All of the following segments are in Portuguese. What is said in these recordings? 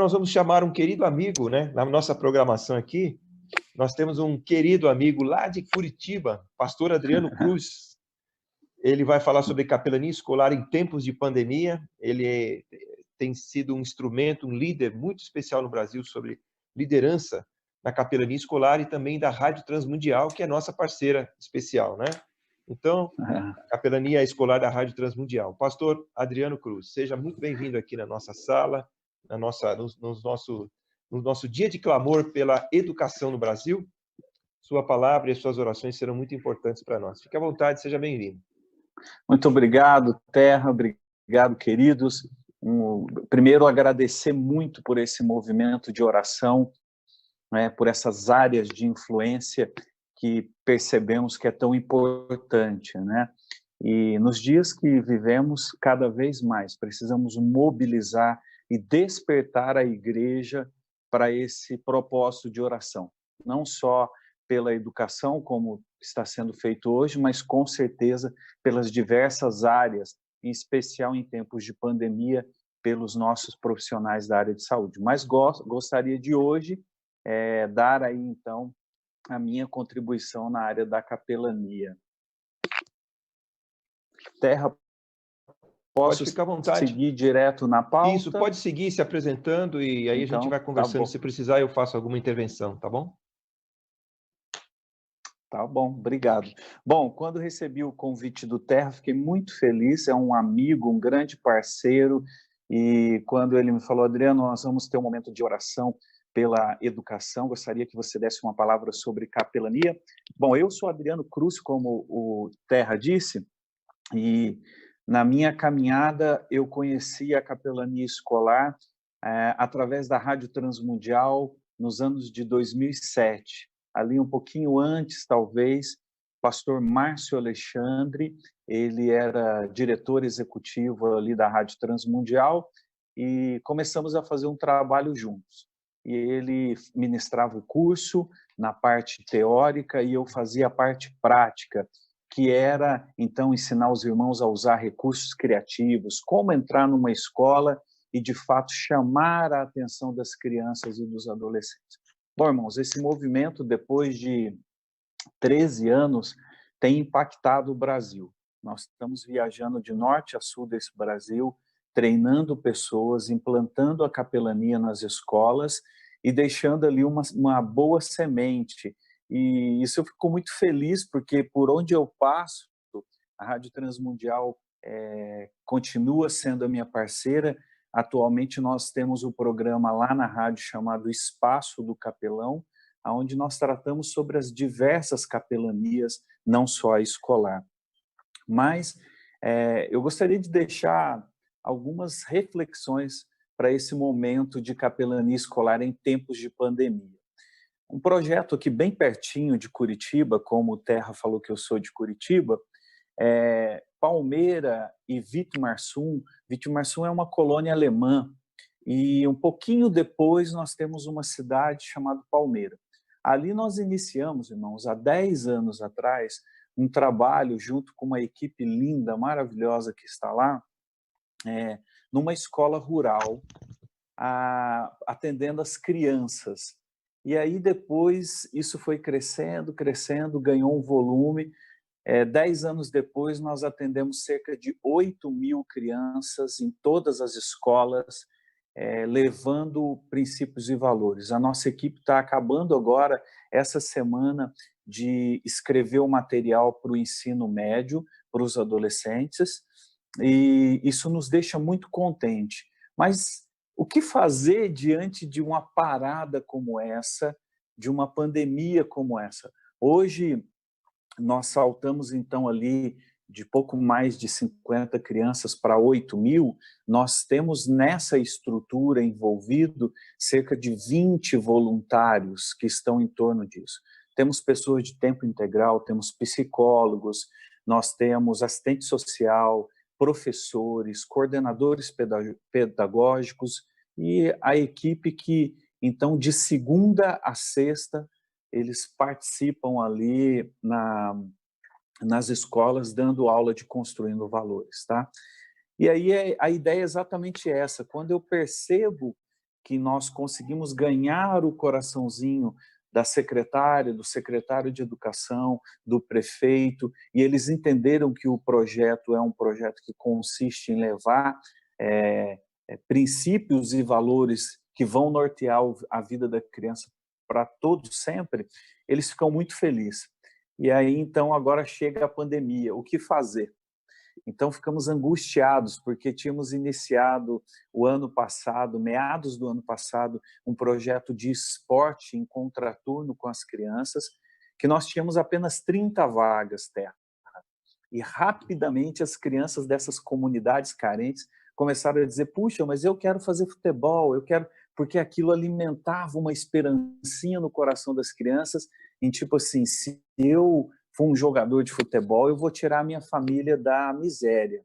nós vamos chamar um querido amigo, né? Na nossa programação aqui, nós temos um querido amigo lá de Curitiba, pastor Adriano Cruz. Ele vai falar sobre capelania escolar em tempos de pandemia. Tem sido um instrumento, um líder muito especial no Brasil sobre liderança na capelania escolar e também da Rádio Transmundial, que é nossa parceira especial, né? Então, capelania escolar da Rádio Transmundial. Pastor Adriano Cruz, seja muito bem-vindo aqui na nossa sala, no nosso dia de clamor pela educação no Brasil. Sua palavra e suas orações serão muito importantes para nós. Fique à vontade, seja bem-vindo. Muito obrigado, Terra, obrigado, queridos. Primeiro, agradecer muito por esse movimento de oração, né, por essas áreas de influência que percebemos que é tão importante, né? E nos dias que vivemos, cada vez mais precisamos mobilizar e despertar a igreja para esse propósito de oração, não só pela educação, como está sendo feito hoje, mas com certeza pelas diversas áreas, em especial em tempos de pandemia, pelos nossos profissionais da área de saúde. Mas gostaria de hoje dar aí, então, a minha contribuição na área da capelania. Terra, posso pode ficar à vontade. Seguir direto na pauta? Isso, pode seguir se apresentando e aí então, a gente vai conversando. Se precisar, eu faço alguma intervenção, tá bom? Tá bom, obrigado. Bom, quando recebi o convite do Terra, fiquei muito feliz, é um amigo, um grande parceiro, e quando ele me falou, Adriano, nós vamos ter um momento de oração pela educação, gostaria que você desse uma palavra sobre capelania. Bom, eu sou Adriano Cruz, como o Terra disse, e na minha caminhada eu conheci a capelania escolar através da Rádio Transmundial nos anos de 2007. Ali um pouquinho antes, talvez, pastor Márcio Alexandre, ele era diretor executivo ali da Rádio Transmundial e começamos a fazer um trabalho juntos. E ele ministrava o curso na parte teórica e eu fazia a parte prática, que era, então, ensinar os irmãos a usar recursos criativos, como entrar numa escola e, de fato, chamar a atenção das crianças e dos adolescentes. Bom, irmãos, esse movimento, depois de 13 anos, tem impactado o Brasil. Nós estamos viajando de norte a sul desse Brasil, treinando pessoas, implantando a capelania nas escolas e deixando ali uma boa semente. E isso eu fico muito feliz, porque por onde eu passo, a Rádio Transmundial continua sendo a minha parceira. Atualmente nós temos o programa lá na rádio chamado Espaço do Capelão, onde nós tratamos sobre as diversas capelanias, não só a escolar. Mas eu gostaria de deixar algumas reflexões para esse momento de capelania escolar em tempos de pandemia. Um projeto aqui bem pertinho de Curitiba, como o Terra falou que eu sou de Curitiba, Palmeira e Wittmarsum. Wittmarsum é uma colônia alemã e um pouquinho depois nós temos uma cidade chamada Palmeira. Ali nós iniciamos, irmãos, há 10 anos atrás, um trabalho junto com uma equipe linda, maravilhosa que está lá, numa escola rural, atendendo as crianças. E aí depois isso foi crescendo, ganhou um volume. 10 anos depois, nós atendemos cerca de 8.000 crianças em todas as escolas, levando princípios e valores. A nossa equipe está acabando agora, essa semana, de escrever o material para o ensino médio, para os adolescentes, e isso nos deixa muito contente. Mas o que fazer diante de uma parada como essa, de uma pandemia como essa? Hoje, nós saltamos, então, ali de pouco mais de 50 crianças para 8.000, nós temos nessa estrutura envolvido cerca de 20 voluntários que estão em torno disso. Temos pessoas de tempo integral, temos psicólogos, nós temos assistente social, professores, coordenadores pedagógicos e a equipe que, então, de segunda a sexta, eles participam ali nas escolas, dando aula de Construindo Valores, tá? E aí a ideia é exatamente essa. Quando eu percebo que nós conseguimos ganhar o coraçãozinho da secretária, do secretário de educação, do prefeito, e eles entenderam que o projeto é um projeto que consiste em levar princípios e valores que vão nortear a vida da criança para todos sempre, eles ficam muito felizes. E aí, então, agora chega a pandemia, o que fazer? Então, ficamos angustiados, porque tínhamos iniciado o ano passado, meados do ano passado, um projeto de esporte em contraturno com as crianças, que nós tínhamos apenas 30 vagas, Terra. E rapidamente as crianças dessas comunidades carentes começaram a dizer, puxa, mas eu quero fazer futebol, eu quero... Porque aquilo alimentava uma esperancinha no coração das crianças, em tipo assim, se eu for um jogador de futebol, eu vou tirar a minha família da miséria.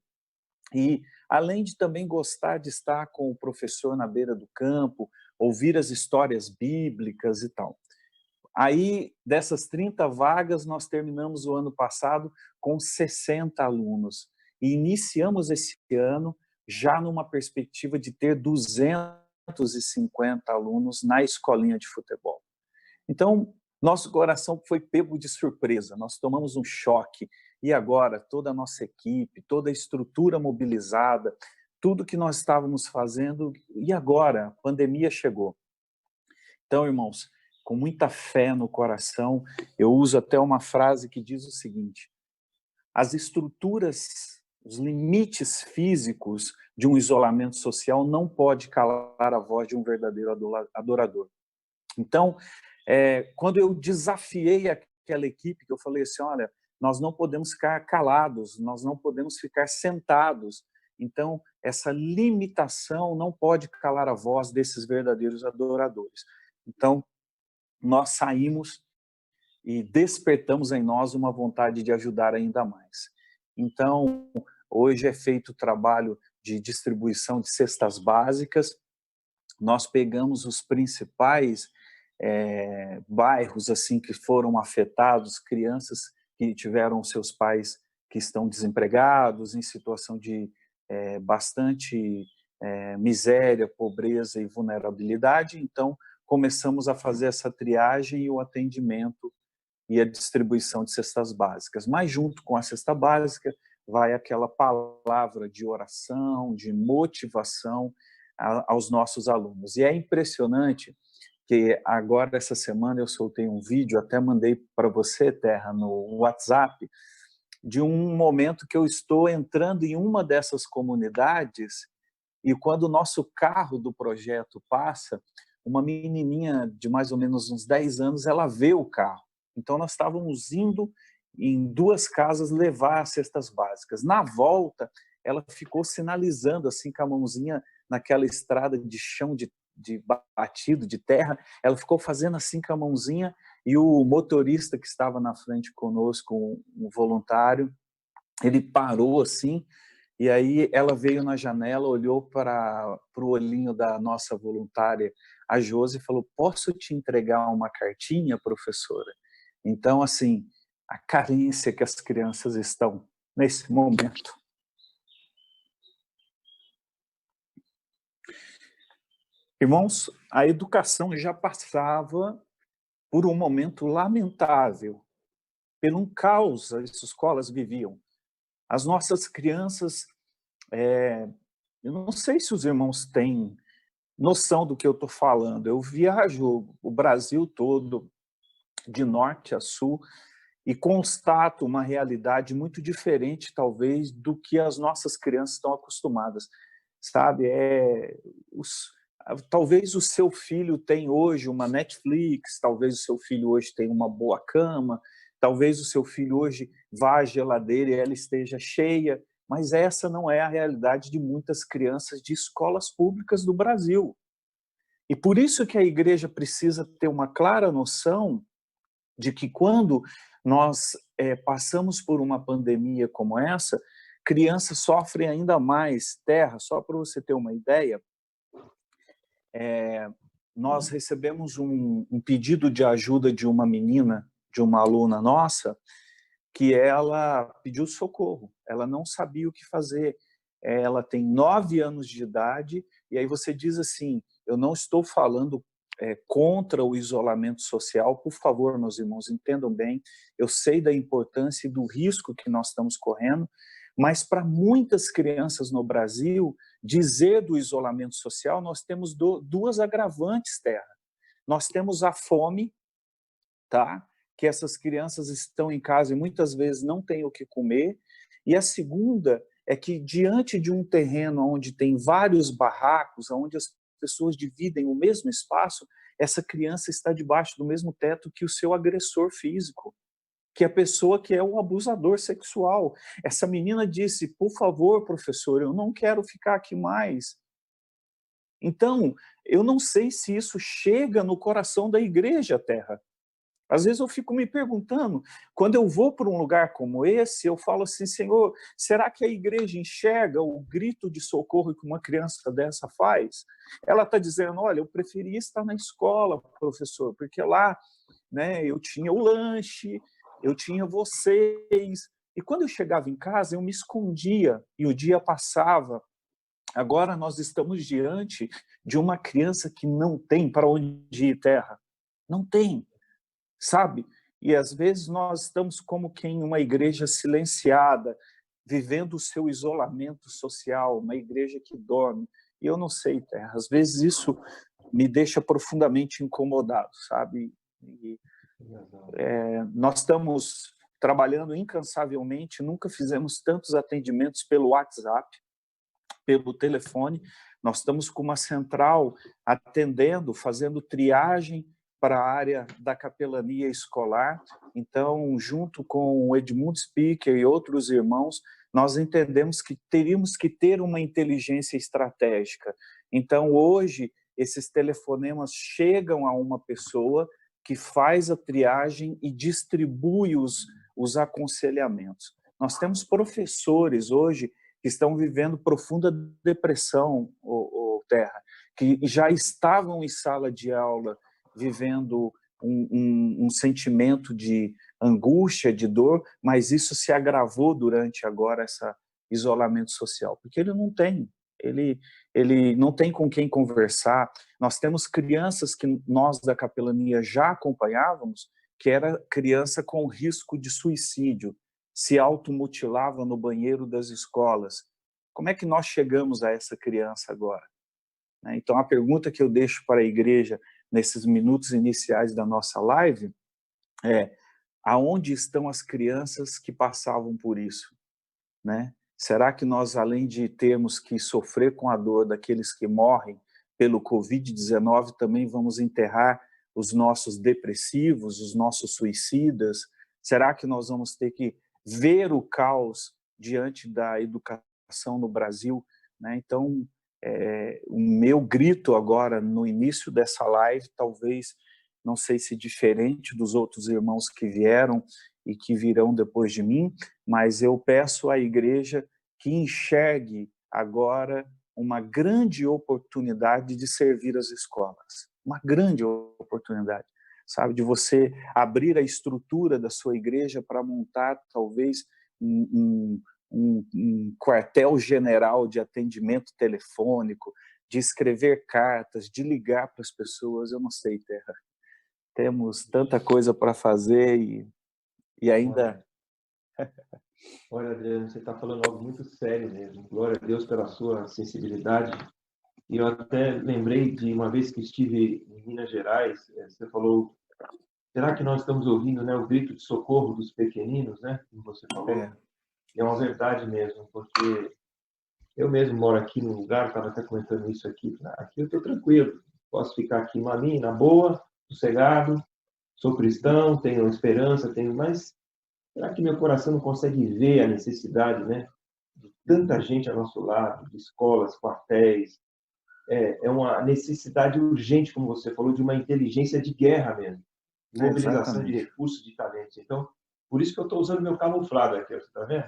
E além de também gostar de estar com o professor na beira do campo, ouvir as histórias bíblicas e tal. Aí, dessas 30 vagas, nós terminamos o ano passado com 60 alunos. E iniciamos esse ano já numa perspectiva de ter 250 alunos na escolinha de futebol. Então, nosso coração foi pego de surpresa, nós tomamos um choque. E agora, toda a nossa equipe, toda a estrutura mobilizada, tudo que nós estávamos fazendo, e agora? A pandemia chegou. Então, irmãos, com muita fé no coração, eu uso até uma frase que diz o seguinte: as estruturas, os limites físicos de um isolamento social não pode calar a voz de um verdadeiro adorador. Então, quando eu desafiei aquela equipe, que eu falei assim, olha, nós não podemos ficar calados, nós não podemos ficar sentados. Então, essa limitação não pode calar a voz desses verdadeiros adoradores. Então, nós saímos e despertamos em nós uma vontade de ajudar ainda mais. Então, hoje é feito o trabalho de distribuição de cestas básicas. Nós pegamos os principais bairros assim que foram afetados, crianças que tiveram seus pais que estão desempregados, em situação de bastante miséria, pobreza e vulnerabilidade. Então, começamos a fazer essa triagem e o atendimento e a distribuição de cestas básicas. Mas junto com a cesta básica vai aquela palavra de oração, de motivação aos nossos alunos. E é impressionante que agora, essa semana, eu soltei um vídeo, até mandei para você, Terra, no WhatsApp, de um momento que eu estou entrando em uma dessas comunidades e quando o nosso carro do projeto passa, uma menininha de mais ou menos uns 10 anos, ela vê o carro. Então, nós estávamos indo em 2 casas levar as cestas básicas. Na volta, ela ficou sinalizando assim com a mãozinha naquela estrada de chão de batido, de terra, ela ficou fazendo assim com a mãozinha e o motorista que estava na frente conosco, um voluntário, ele parou assim e aí ela veio na janela, olhou para o olhinho da nossa voluntária, a Josi, e falou, posso te entregar uma cartinha, professora? Então, assim, a carência que as crianças estão nesse momento. Irmãos, a educação já passava por um momento lamentável, por um caos as escolas viviam. As nossas crianças, eu não sei se os irmãos têm noção do que eu estou falando, eu viajo o Brasil todo, de norte a sul, e constato uma realidade muito diferente, talvez, do que as nossas crianças estão acostumadas. Sabe, talvez o seu filho tenha hoje uma Netflix, talvez o seu filho hoje tenha uma boa cama, talvez o seu filho hoje vá à geladeira e ela esteja cheia, mas essa não é a realidade de muitas crianças de escolas públicas do Brasil. E por isso que a igreja precisa ter uma clara noção de que quando nós passamos por uma pandemia como essa, crianças sofrem ainda mais. Terra, só para você ter uma ideia, nós recebemos um pedido de ajuda de uma menina, de uma aluna nossa, que ela pediu socorro, ela não sabia o que fazer. Ela tem 9 anos de idade, e aí você diz assim, Eu não estou falando contra o isolamento social, por favor, meus irmãos, entendam bem, eu sei da importância e do risco que nós estamos correndo, mas para muitas crianças no Brasil, dizer do isolamento social, nós temos duas agravantes, Terra. Nós temos a fome, tá? Que essas crianças estão em casa e muitas vezes não têm o que comer, e a segunda é que diante de um terreno onde tem vários barracos, onde as pessoas dividem o mesmo espaço, essa criança está debaixo do mesmo teto que o seu agressor físico, que é a pessoa que é o abusador sexual. Essa menina disse, por favor, professor, eu não quero ficar aqui mais. Então, eu não sei se isso chega no coração da igreja, Terra. Às vezes eu fico me perguntando, quando eu vou para um lugar como esse, eu falo assim, Senhor, será que a igreja enxerga o grito de socorro que uma criança dessa faz? Ela está dizendo, olha, eu preferia estar na escola, professor, porque lá, né, eu tinha o lanche, eu tinha vocês, e quando eu chegava em casa, eu me escondia, e o dia passava. Agora nós estamos diante de uma criança que não tem para onde ir, Terra. Não tem, sabe? E às vezes nós estamos como que em uma igreja silenciada, vivendo o seu isolamento social, uma igreja que dorme. E eu não sei, Terra, às vezes isso me deixa profundamente incomodado, sabe? E, nós estamos trabalhando incansavelmente, nunca fizemos tantos atendimentos pelo WhatsApp, pelo telefone. Nós estamos com uma central atendendo, fazendo triagem para a área da capelania escolar. Então, junto com o Edmundo Speaker e outros irmãos, nós entendemos que teríamos que ter uma inteligência estratégica. Então, hoje, esses telefonemas chegam a uma pessoa que faz a triagem e distribui os aconselhamentos. Nós temos professores hoje que estão vivendo profunda depressão, Terra, que já estavam em sala de aula vivendo um sentimento de angústia, de dor, mas isso se agravou durante agora esse isolamento social, porque ele não tem com quem conversar. Nós temos crianças que nós da capelania já acompanhávamos, que era criança com risco de suicídio, se automutilava no banheiro das escolas. Como é que nós chegamos a essa criança agora? Então, a pergunta que eu deixo para a igreja nesses minutos iniciais da nossa live é: aonde estão as crianças que passavam por isso? Será que nós, além de termos que sofrer com a dor daqueles que morrem pelo Covid-19, também vamos enterrar os nossos depressivos, os nossos suicidas? Será que nós vamos ter que ver o caos diante da educação no Brasil? Então, o meu grito agora, no início dessa live, talvez, não sei se diferente dos outros irmãos que vieram e que virão depois de mim, mas eu peço à igreja que enxergue agora uma grande oportunidade de servir as escolas. Uma grande oportunidade, sabe? De você abrir a estrutura da sua igreja para montar, talvez, um quartel-general de atendimento telefônico, de escrever cartas, de ligar para as pessoas. Eu não sei, Terra. Temos tanta coisa para fazer e ainda... Olha, Adriano, você está falando algo muito sério mesmo. Glória a Deus pela sua sensibilidade. E eu até lembrei de uma vez que estive em Minas Gerais, você falou, será que nós estamos ouvindo, né, o grito de socorro dos pequeninos, né, como você falou? E é uma verdade mesmo, porque eu mesmo moro aqui num lugar, estava até comentando isso aqui, aqui eu estou tranquilo, posso ficar aqui na boa, sossegado, sou cristão, tenho esperança, mas será que meu coração não consegue ver a necessidade, né, de tanta gente ao nosso lado, de escolas, quartéis? É uma necessidade urgente, como você falou, de uma inteligência de guerra mesmo, de mobilização de recursos, de talentos. Então, por isso que eu estou usando meu camuflado aqui, você está vendo?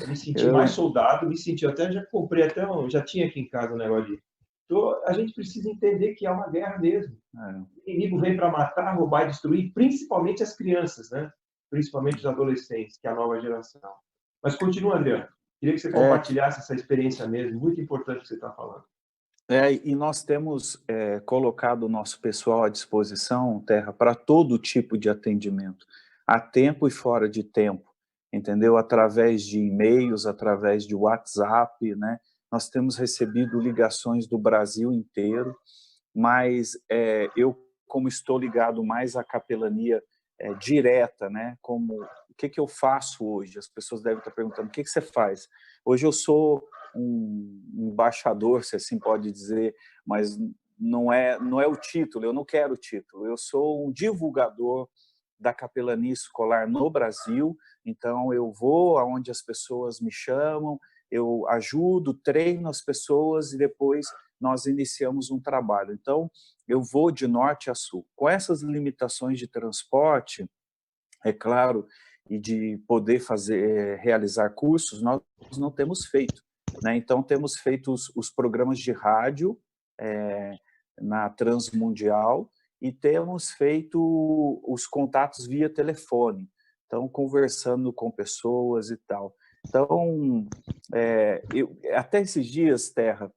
Eu me senti mais soldado, até já comprei já tinha aqui em casa um negócio de... Então, a gente precisa entender que é uma guerra mesmo. O inimigo vem para matar, roubar e destruir, principalmente as crianças, né? Principalmente os adolescentes, que é a nova geração. Mas continua, Adriano. Queria que você compartilhasse essa experiência mesmo, muito importante que você está falando. E nós temos colocado o nosso pessoal à disposição, Terra, para todo tipo de atendimento, a tempo e fora de tempo, entendeu? Através de e-mails, através de WhatsApp, né? Nós temos recebido ligações do Brasil inteiro, mas eu, como estou ligado mais à capelania direta, né? Como o que eu faço hoje? As pessoas devem estar perguntando: o que você faz? Hoje eu sou um embaixador, se assim pode dizer, mas não é o título. Eu não quero o título. Eu sou um divulgador da capelania escolar no Brasil. Então eu vou aonde as pessoas me chamam, eu ajudo, treino as pessoas e depois nós iniciamos um trabalho. Então, eu vou de norte a sul. Com essas limitações de transporte, é claro, e de poder realizar cursos, nós não temos feito, né? Então, temos feito os programas de rádio na Transmundial e temos feito os contatos via telefone, então, conversando com pessoas e tal. Então, até esses dias, Terra,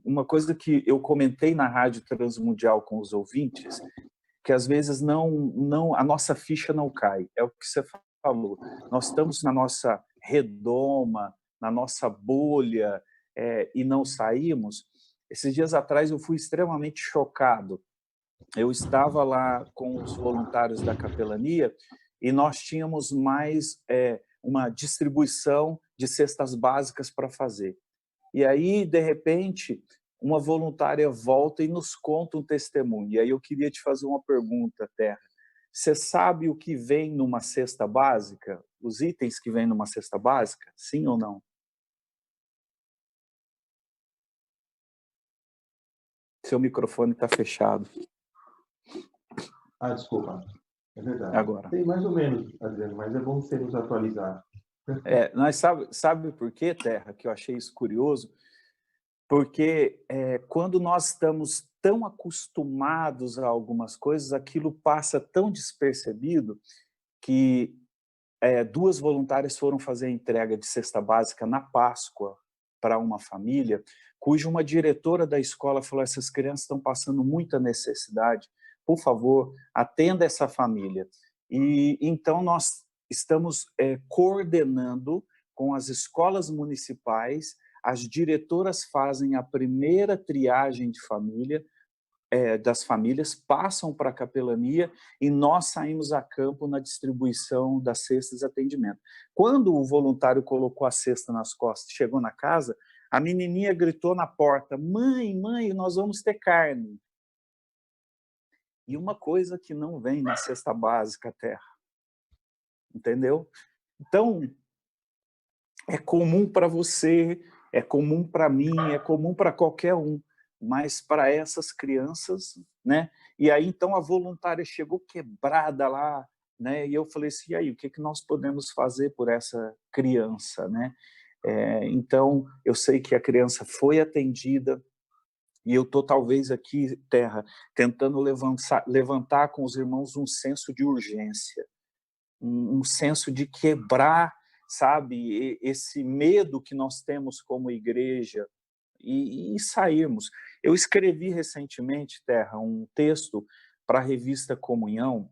uma coisa que eu comentei na Rádio Transmundial com os ouvintes, que às vezes a nossa ficha não cai, é o que você falou. Nós estamos na nossa redoma, na nossa bolha, e não saímos. Esses dias atrás eu fui extremamente chocado. Eu estava lá com os voluntários da capelania e nós tínhamos mais uma distribuição de cestas básicas para fazer. E aí, de repente, uma voluntária volta e nos conta um testemunho. E aí eu queria te fazer uma pergunta, Terra. Você sabe o que vem numa cesta básica? Os itens que vêm numa cesta básica? Sim ou não? Seu microfone está fechado. Desculpa. É verdade. Agora. Tem mais ou menos, Adriano, mas é bom você nos atualizar. Nós sabe por quê, Terra, que eu achei isso curioso? Porque quando nós estamos tão acostumados a algumas coisas, aquilo passa tão despercebido que duas voluntárias foram fazer a entrega de cesta básica na Páscoa para uma família, cuja uma diretora da escola falou: essas crianças estão passando muita necessidade, por favor, atenda essa família. E então nós estamos coordenando com as escolas municipais, as diretoras fazem a primeira triagem de família, das famílias, passam para a capelania e nós saímos a campo na distribuição das cestas de atendimento. Quando o voluntário colocou a cesta nas costas, chegou na casa, a menininha gritou na porta: mãe, nós vamos ter carne. E uma coisa que não vem na cesta básica, Terra. Entendeu? Então, é comum para você, é comum para mim, é comum para qualquer um, mas para essas crianças, né? E aí, então, a voluntária chegou quebrada lá, né? E eu falei assim: e aí, o que nós podemos fazer por essa criança, né? Então, eu sei que a criança foi atendida, e eu estou, talvez, aqui, Terra, tentando levantar com os irmãos um senso de urgência, um senso de quebrar, sabe, esse medo que nós temos como igreja e sairmos. Eu escrevi recentemente, Terra, um texto para a revista Comunhão,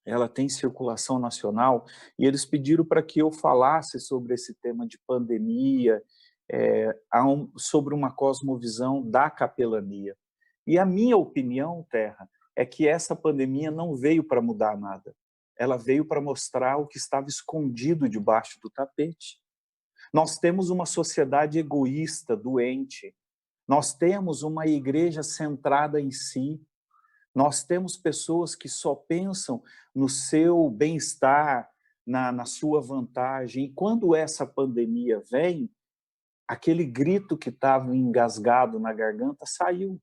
ela tem circulação nacional, e eles pediram para que eu falasse sobre esse tema de pandemia, sobre uma cosmovisão da capelania. E a minha opinião, Terra, é que essa pandemia não veio para mudar nada. Ela veio para mostrar o que estava escondido debaixo do tapete. Nós temos uma sociedade egoísta, doente. Nós temos uma igreja centrada em si. Nós temos pessoas que só pensam no seu bem-estar, na sua vantagem. E quando essa pandemia vem, aquele grito que estava engasgado na garganta saiu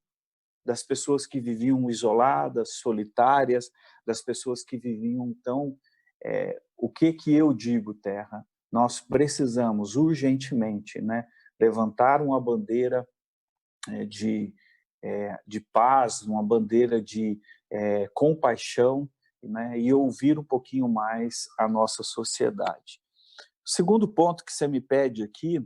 das pessoas que viviam isoladas, solitárias, das pessoas que viviam. Então, o que eu digo, Terra? Nós precisamos urgentemente, né, levantar uma bandeira de paz, uma bandeira de compaixão, né, e ouvir um pouquinho mais a nossa sociedade. O segundo ponto que você me pede aqui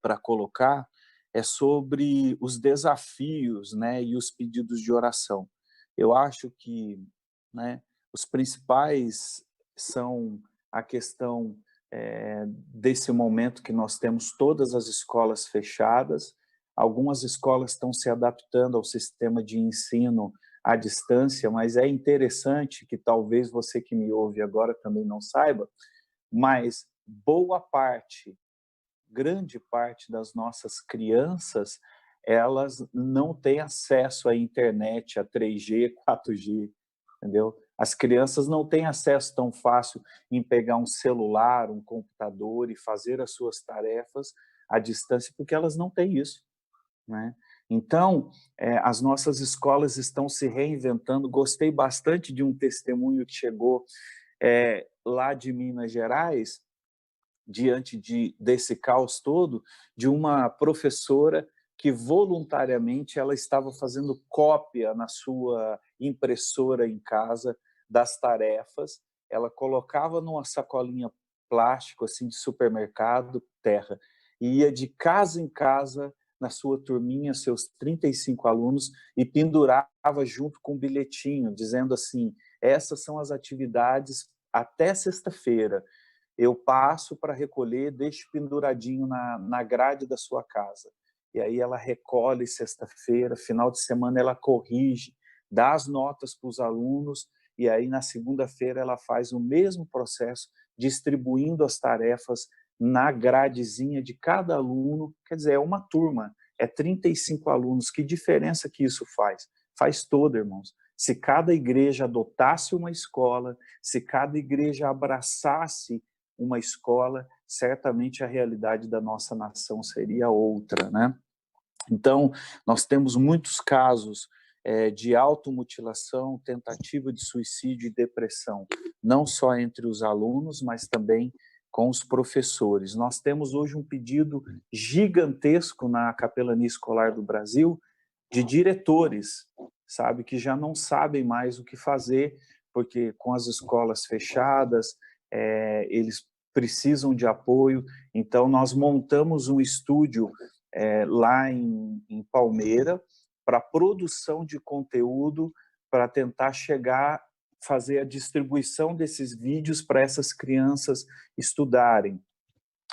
para colocar é sobre os desafios, né, e os pedidos de oração. Eu acho que, né, os principais são a questão desse momento que nós temos todas as escolas fechadas. Algumas escolas estão se adaptando ao sistema de ensino à distância, mas é interessante que talvez você que me ouve agora também não saiba, mas boa parte, grande parte das nossas crianças, elas não têm acesso à internet, a 3G, 4G, entendeu? As crianças não têm acesso tão fácil em pegar um celular, um computador e fazer as suas tarefas à distância, porque elas não têm isso, né? Então, as nossas escolas estão se reinventando. Gostei bastante de um testemunho que chegou lá de Minas Gerais, diante desse caos todo, de uma professora que voluntariamente ela estava fazendo cópia na sua impressora em casa das tarefas, ela colocava numa sacolinha plástico assim de supermercado, terra, e ia de casa em casa na sua turminha, seus 35 alunos, e pendurava junto com um bilhetinho, dizendo assim, essas são as atividades até sexta-feira, eu passo para recolher, deixo penduradinho na grade da sua casa. E aí ela recolhe sexta-feira, final de semana ela corrige, dá as notas para os alunos, e aí na segunda-feira ela faz o mesmo processo, distribuindo as tarefas na gradezinha de cada aluno. Quer dizer, é uma turma, é 35 alunos. Que diferença que isso faz? Faz toda, irmãos. Se cada igreja adotasse uma escola, se cada igreja abraçasse uma escola, certamente a realidade da nossa nação seria outra, né? Então, nós temos muitos casos de automutilação, tentativa de suicídio e depressão, não só entre os alunos, mas também com os professores. Nós temos hoje um pedido gigantesco na Capelania Escolar do Brasil de diretores, sabe, que já não sabem mais o que fazer, porque com as escolas fechadas, eles precisam de apoio. Então, nós montamos um estúdio lá em Palmeira para produção de conteúdo, para tentar chegar, fazer a distribuição desses vídeos para essas crianças estudarem.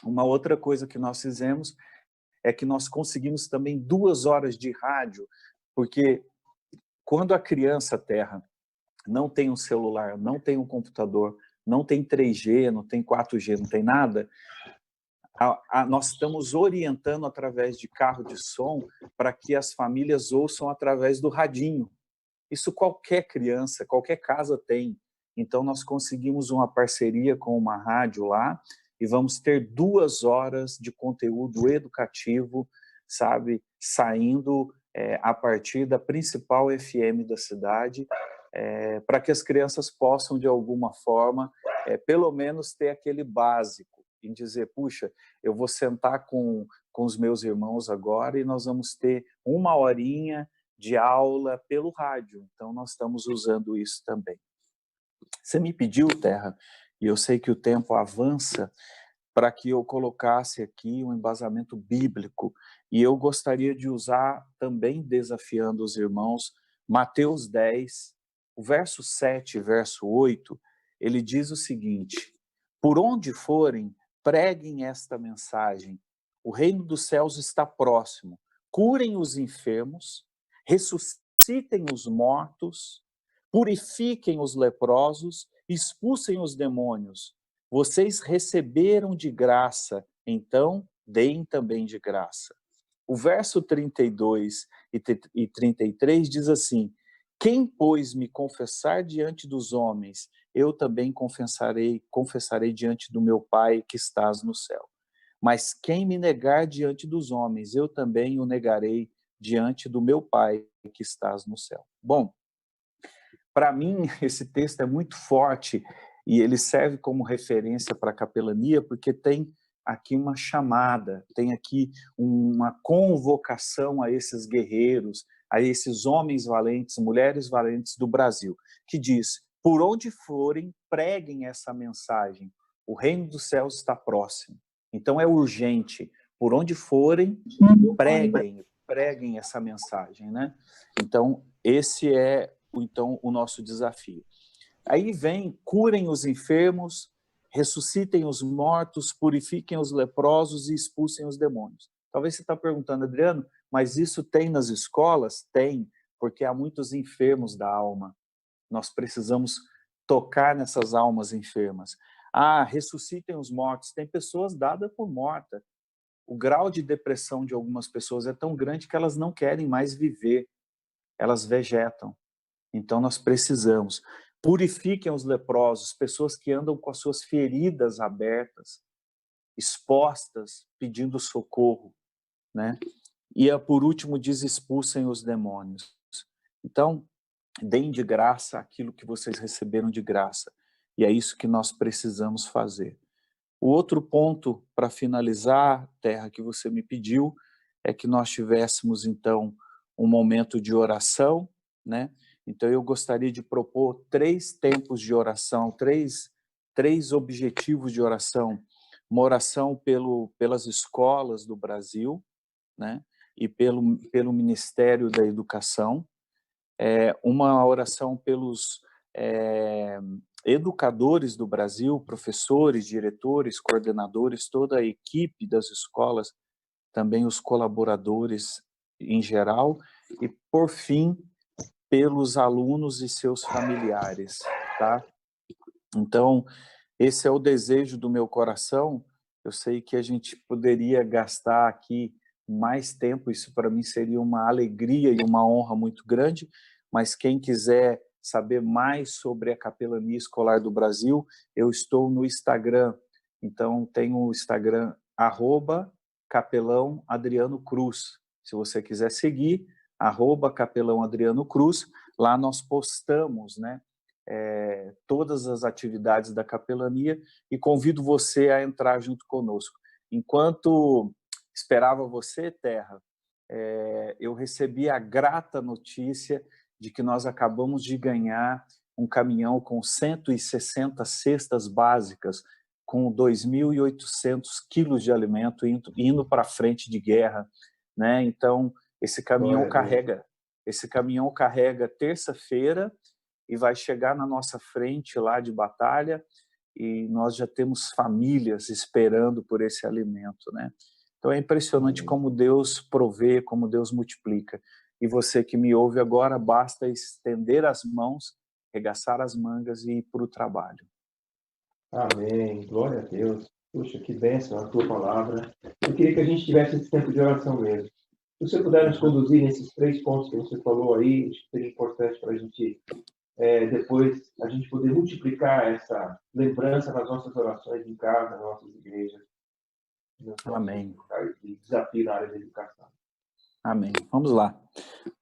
Uma outra coisa que nós fizemos é que nós conseguimos também 2 horas de rádio, porque quando a criança terra não tem um celular, não tem um computador, não tem 3G, não tem 4G, não tem nada, nós estamos orientando através de carro de som para que as famílias ouçam através do radinho. Isso qualquer criança, qualquer casa tem. Então, nós conseguimos uma parceria com uma rádio lá e vamos ter 2 horas de conteúdo educativo, sabe, saindo a partir da principal FM da cidade, para que as crianças possam, de alguma forma, pelo menos ter aquele básico, em dizer, puxa, eu vou sentar com os meus irmãos agora e nós vamos ter 1 horinha de aula pelo rádio. Então, nós estamos usando isso também. Você me pediu, Terra, e eu sei que o tempo avança, para que eu colocasse aqui um embasamento bíblico, e eu gostaria de usar, também desafiando os irmãos, Mateus 10, o verso 7 e verso 8, ele diz o seguinte, por onde forem, preguem esta mensagem, o reino dos céus está próximo, curem os enfermos, ressuscitem os mortos, purifiquem os leprosos, expulsem os demônios. Vocês receberam de graça, então deem também de graça. O verso 32 e 33 diz assim, quem, pois, me confessar diante dos homens, eu também confessarei diante do meu Pai que estás no céu. Mas quem me negar diante dos homens, eu também o negarei diante do meu Pai que estás no céu. Bom, para mim, esse texto é muito forte e ele serve como referência para a capelania, porque tem aqui uma chamada, tem aqui uma convocação a esses guerreiros, a esses homens valentes, mulheres valentes do Brasil, que diz, por onde forem, preguem essa mensagem, o reino dos céus está próximo. Então é urgente, por onde forem, preguem essa mensagem, né? Então, esse é então o nosso desafio. Aí vem, curem os enfermos, ressuscitem os mortos, purifiquem os leprosos e expulsem os demônios. Talvez você está perguntando, Adriano, mas isso tem nas escolas? Tem, porque há muitos enfermos da alma. Nós precisamos tocar nessas almas enfermas. Ah, ressuscitem os mortos. Tem pessoas dadas por morta. O grau de depressão de algumas pessoas é tão grande que elas não querem mais viver. Elas vegetam. Então, nós precisamos. Purifiquem os leprosos, pessoas que andam com as suas feridas abertas, expostas, pedindo socorro, né? E, por último, diz, expulsem os demônios. Então, deem de graça aquilo que vocês receberam de graça. E é isso que nós precisamos fazer. O outro ponto, para finalizar, Terra, que você me pediu, é que nós tivéssemos, então, um momento de oração, né? Então, eu gostaria de propor 3 tempos de oração, três objetivos de oração. Uma oração pelas escolas do Brasil, né? E pelo Ministério da Educação. Uma oração pelos educadores do Brasil, professores, diretores, coordenadores, toda a equipe das escolas, também os colaboradores em geral, e, por fim, pelos alunos e seus familiares, tá? Então, esse é o desejo do meu coração. Eu sei que a gente poderia gastar aqui mais tempo, isso para mim seria uma alegria e uma honra muito grande, mas quem quiser saber mais sobre a Capelania Escolar do Brasil, eu estou no Instagram. Então, tem o Instagram, @capelão_Adriano_Cruz. Se você quiser seguir, @capelão_Adriano_Cruz, lá nós postamos, né, todas as atividades da capelania e convido você a entrar junto conosco. Enquanto esperava você, Terra, eu recebi a grata notícia de que nós acabamos de ganhar um caminhão com 160 cestas básicas, com 2.800 quilos de alimento indo para a frente de guerra, né? Então, esse caminhão carrega terça-feira e vai chegar na nossa frente lá de batalha, e nós já temos famílias esperando por esse alimento, né? Então é impressionante como Deus provê, como Deus multiplica. E você que me ouve agora, basta estender as mãos, arregaçar as mangas e ir para o trabalho. Amém. Glória a Deus. Puxa, que bênção a tua palavra. Eu queria que a gente tivesse esse tempo de oração mesmo. Se você puder nos conduzir nesses 3 pontos que você falou aí, acho que seria importante para a gente, depois, a gente poder multiplicar essa lembrança nas nossas orações em casa, nas nossas igrejas, nos nossos Amém. locais de desafio na área da educação. Amém. Vamos lá.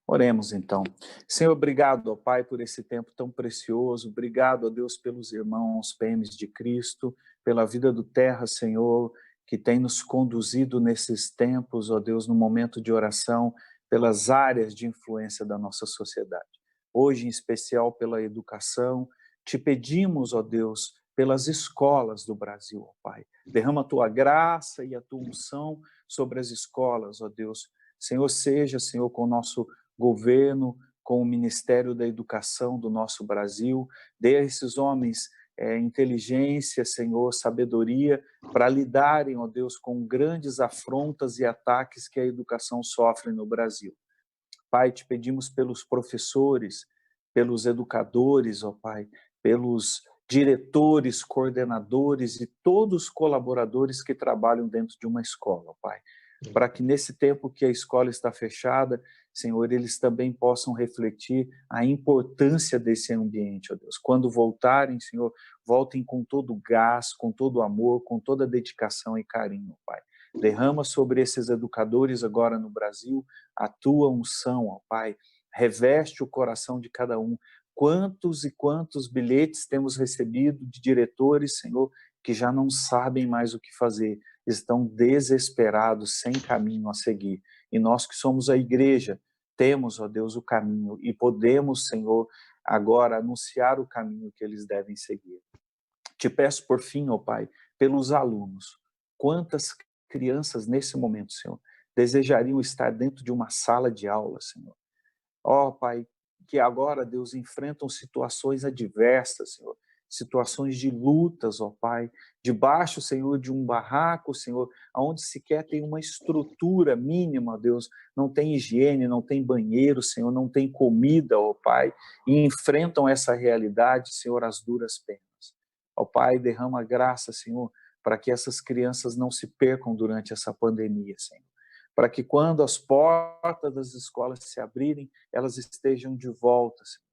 Oremos, então. Senhor, obrigado, ó Pai, por esse tempo tão precioso. Obrigado, ó Deus, pelos irmãos PMs de Cristo, pela vida do Terra, Senhor, que tem nos conduzido nesses tempos, ó Deus, no momento de oração, pelas áreas de influência da nossa sociedade. Hoje, em especial, pela educação, te pedimos, ó Deus, pelas escolas do Brasil, ó Pai. Derrama a tua graça e a tua unção sobre as escolas, ó Deus. Senhor, seja, Senhor, com o nosso governo, com o Ministério da Educação do nosso Brasil, dê a esses homens inteligência, Senhor, sabedoria, para lidarem, ó Deus, com grandes afrontas e ataques que a educação sofre no Brasil. Pai, te pedimos pelos professores, pelos educadores, ó Pai, pelos diretores, coordenadores e todos os colaboradores que trabalham dentro de uma escola, ó Pai, para que nesse tempo que a escola está fechada, Senhor, eles também possam refletir a importância desse ambiente, ó Deus. Quando voltarem, Senhor, voltem com todo o gás, com todo o amor, com toda a dedicação e carinho, ó Pai. Derrama sobre esses educadores agora no Brasil a tua unção, ó Pai. Reveste o coração de cada um. Quantos e quantos bilhetes temos recebido de diretores, Senhor, que já não sabem mais o que fazer, estão desesperados, sem caminho a seguir. E nós que somos a igreja, temos, ó Deus, o caminho e podemos, Senhor, agora anunciar o caminho que eles devem seguir. Te peço por fim, ó Pai, pelos alunos. Quantas crianças nesse momento, Senhor, desejariam estar dentro de uma sala de aula, Senhor. Ó, Pai, que agora, Deus, enfrentam situações adversas, Senhor, situações de lutas, ó Pai, debaixo, Senhor, de um barraco, Senhor, onde sequer tem uma estrutura mínima, Deus, não tem higiene, não tem banheiro, Senhor, não tem comida, ó Pai, e enfrentam essa realidade, Senhor, às duras penas. Ó Pai, derrama graça, Senhor, para que essas crianças não se percam durante essa pandemia, Senhor. Para que quando as portas das escolas se abrirem, elas estejam de volta, Senhor.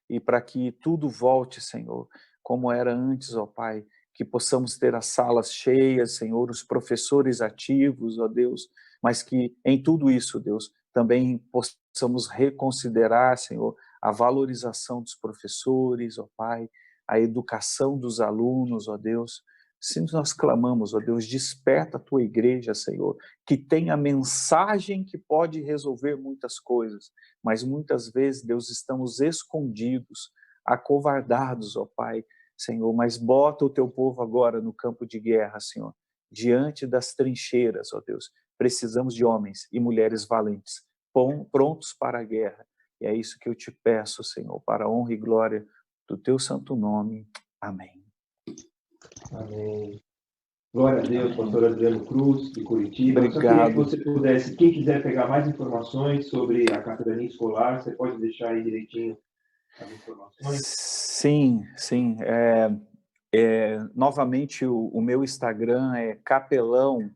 E para que tudo volte, Senhor, como era antes, ó Pai, que possamos ter as salas cheias, Senhor, os professores ativos, ó Deus, mas que em tudo isso, Deus, também possamos reconsiderar, Senhor, a valorização dos professores, ó Pai, a educação dos alunos, ó Deus. Se nós clamamos, ó Deus, desperta a tua igreja, Senhor, que tem a mensagem que pode resolver muitas coisas, mas muitas vezes, Deus, estamos escondidos, acovardados, ó Pai, Senhor, mas bota o teu povo agora no campo de guerra, Senhor, diante das trincheiras, ó Deus. Precisamos de homens e mulheres valentes, prontos para a guerra. E é isso que eu te peço, Senhor, para a honra e glória do teu santo nome. Amém. Amém. Glória a Deus, pastor Adriano Cruz, de Curitiba. Obrigado. Só queria que você pudesse, quem quiser pegar mais informações sobre a capelania escolar, você pode deixar aí direitinho as informações? Sim, sim. Novamente, o meu Instagram é Capelão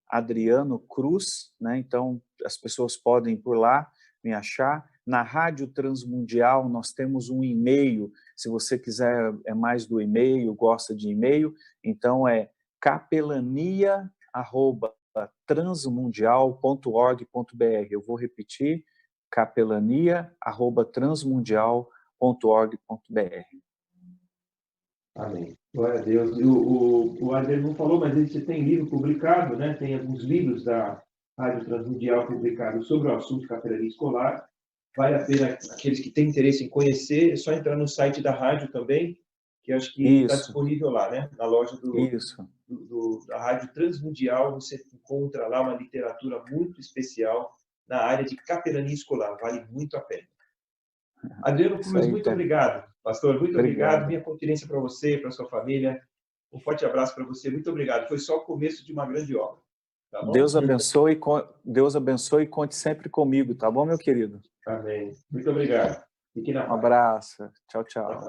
Adriano Cruz, né? Então as pessoas podem por lá me achar. Na Rádio Transmundial nós temos um e-mail, se você quiser é mais do e-mail, gosta de e-mail, então é capelania@transmundial.org.br. Eu vou repetir, capelania@transmundial.org.br. Amém. Glória a Deus. E o Adriano não falou, mas você tem livro publicado, né? Tem alguns livros da Rádio Transmundial publicados sobre o assunto de capelania escolar. Vale a pena, aqueles que têm interesse em conhecer, é só entrar no site da rádio também, que eu acho que está disponível lá, né? Na loja da Rádio Transmundial, você encontra lá uma literatura muito especial na área de capelania escolar. Vale muito a pena. Adriano Cruz, muito obrigado. Pastor, muito obrigado. Minha continência para você, para sua família. Um forte abraço para você. Muito obrigado. Foi só o começo de uma grande obra. Tá bom? Deus abençoe e conte sempre comigo, tá bom, meu querido? Amém. Muito obrigado. Fique na paz. Um abraço. Tchau, tchau.